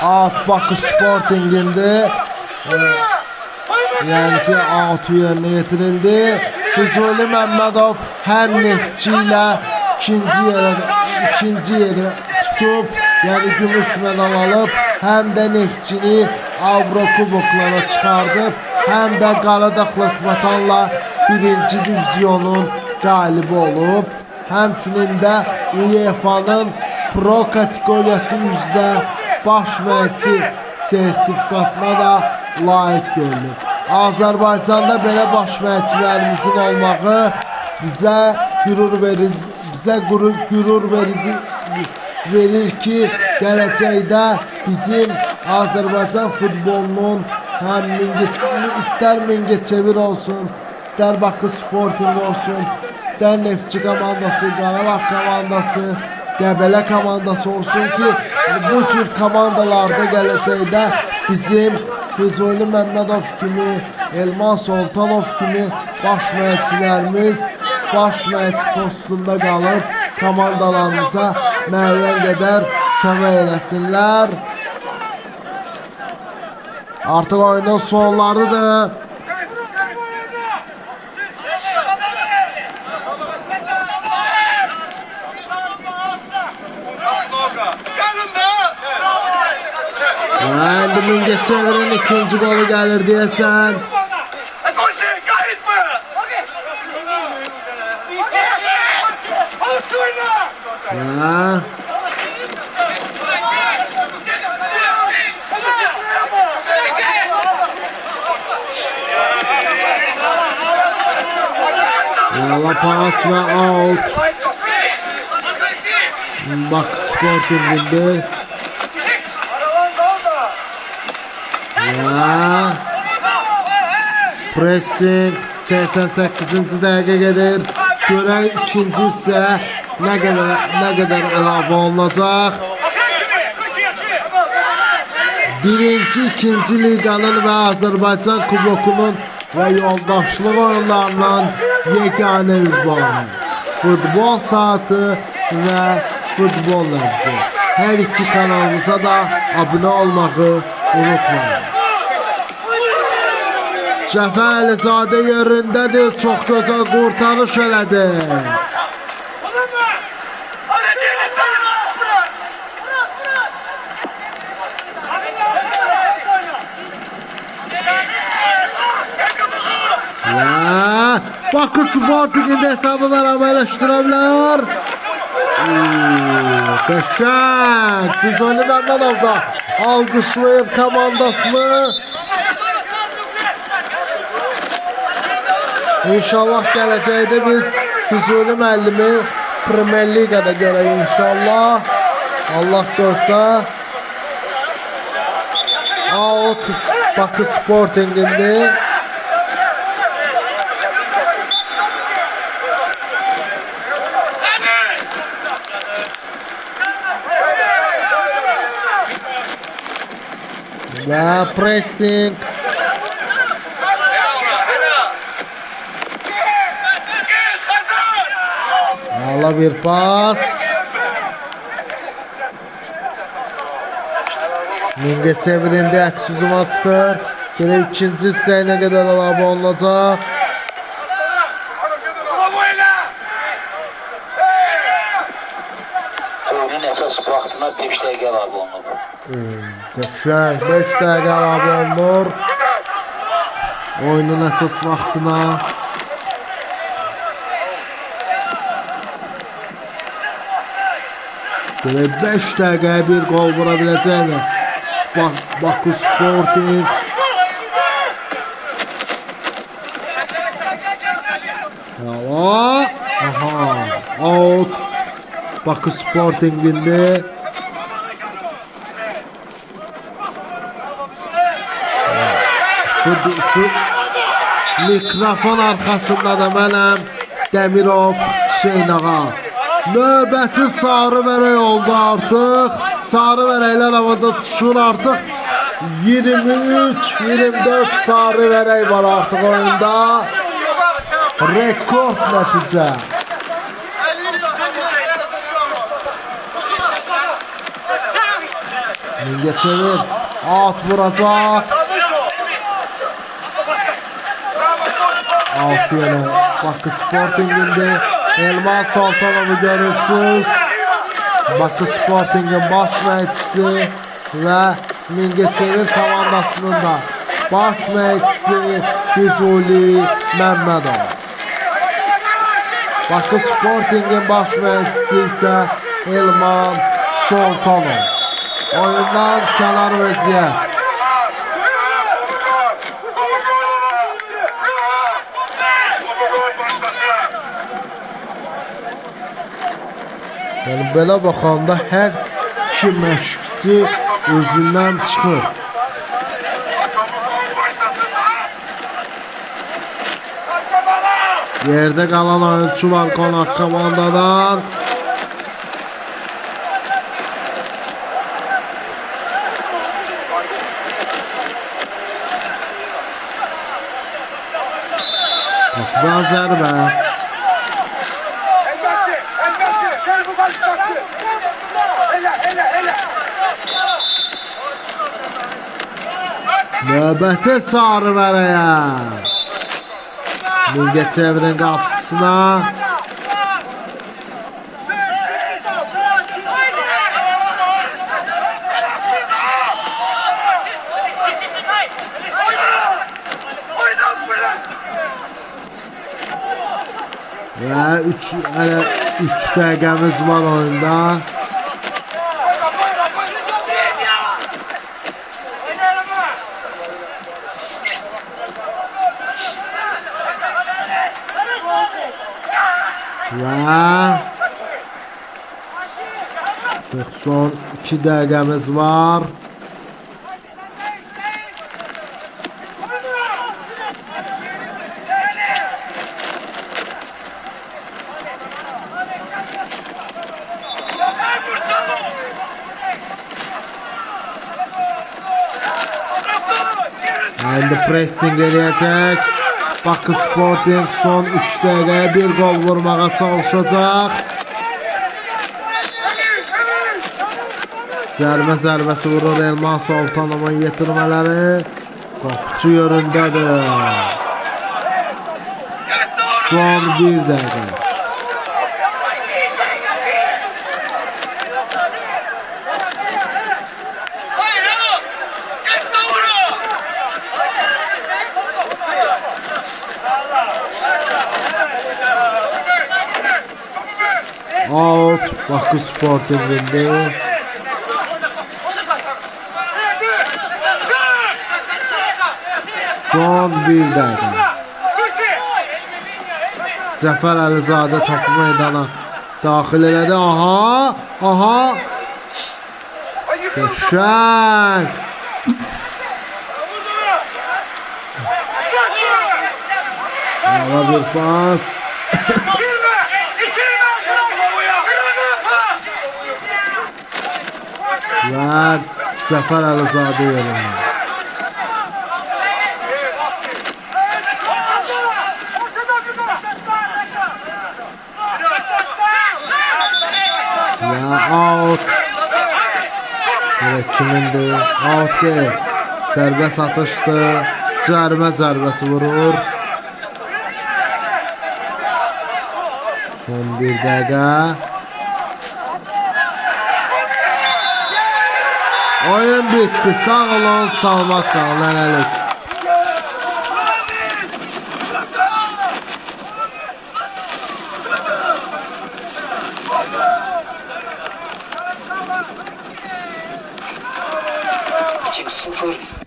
Alt Bakı Sporting'inde yani ki altı yerine getirildi. Füzuli Məmmədov hem Neftçi ile ikinci yeri tutup yani gümüş medal alıp hem de Neftçini Avrokuboklara çıkardıp hem de Qaradağ Lokmatanla birinci divizyonun galibi olup həmçinin də UEFA'nın Pro kategoriyası üzrə baş məşqçi sertifikatına da layiq görülür. Azərbaycanda belə baş məşqçilərimizin olmağı bizə qürur verir ki, gələcəkdə bizim Azərbaycan futbolunun həm istər Mingəçevir olsun, istər Bakı Sporting olsun, istər Neftçi komandası, Qarabağ komandası, Qəbələ komandası olsun ki, bu cür komandalarda gələcəkdə bizim Füzuli Məmmədov kimi, Elman Soltanov kimi baş məşqçilərimiz baş məşqçi postunda qalıb komandalarımıza müəyyən qədər kömək eləsinlər. Artıq oyunun sonlarıdır. Şimdi Mingəçevirin ikinci golü gəlir deyəsən. La pas ve out. Bak Sporting'inde. Pressing 88. dəqiqə gedir. Görək ikinci isə nə qədər əlavə olunacaq. Birinci, ikinci liqanın və Azərbaycan kubokunun və yoldaşlıq oyunlarından yeganə ünvanı. Futbol saatı və futbol nəbzi. Hər iki kanalımıza da abunə olmağı unutmayın. Cəfər Əlizadə yerindədir, çox gözəl qurtarış elədi. Bakı Sporting'in hesabı bərabərləşdirə bilər. Qəşəng Füzuli Məmmədov da alqışlayıb komandasını. İnşallah gələcəkdə biz Füzuli müəllimi Premier Ligada görək inşallah. Allah görsə. Out Bakı Sporting'indir. Ya pressing. Allah bir pas. Mingəçevirin də əks hücuma çıxır. Görə ikinci hissəyə nə qədər əlavə olunacaq. Oyunun əsas vaxtına 5 dəqiqə əlavə olunur. Qəşəng 5 dəqiqə əlavə olunur. Oyunun əsas vaxtına. Böyle 5 dəqiqəyə bir gol vura biləcəklər. Bakı Sporting. Aha, out. Bakı Sporting'inde. Mikrofon arkasında da mənəm Demirov Hüseynağa. Növbəti sarı vərək oldu artıq. Sarı vərəklər havada tutuşur artıq. 23-24 sarı vərək var artıq oyunda. Rekord nəticə. Mingəçevir out vuracaq. Out yenə Bakı Sporting'ində Elmas Sultanovu görürsünüz. Bakı Sporting'in baş məşqçisi və Mingəçevir komandasının da baş məşqçisi Füzuli Məmmədov. Bakı Sporting'in baş məşqçisi isə Elman Sultanov. Oyundan kənar vəziyyət. Yəni belə baxanda hər iki məşqçi özündən çıxır. Yerdə qalan oyunçu var qonaq komandadan. Qapıdan zərbə. Növbəti sarı vərəyə. Mingəçevirin qapısına. Və 3 dəqiqəmiz var oyunda. Və son 2 dəqiqəmiz var. İndi pressing eləyəcək. Bakı Sporting son 3 dəqiqəyə bir gol vurmağa çalışacaq. Cərimə zərbəsi vurur Elmas Sultanovun yetirmələri. Qapıcı yönündədir. Son 1 dəqiqə. Out Bakı Sporting'inde. Son 1 dəqiqə. Cəfər Əlizadə topu meydana daxil elədi. Aha! Aha! Qəşəng! Hava bir pas. Və Cəfər Əlizadə yerində. Və out. Kimindir? Out deyil. Sərbəst atışdır. Cərimə zərbəsi vurur. Son 1 dəqiqə. Oyun bitti. Sağ olun, salamat qalın. Hələlik. Sıfır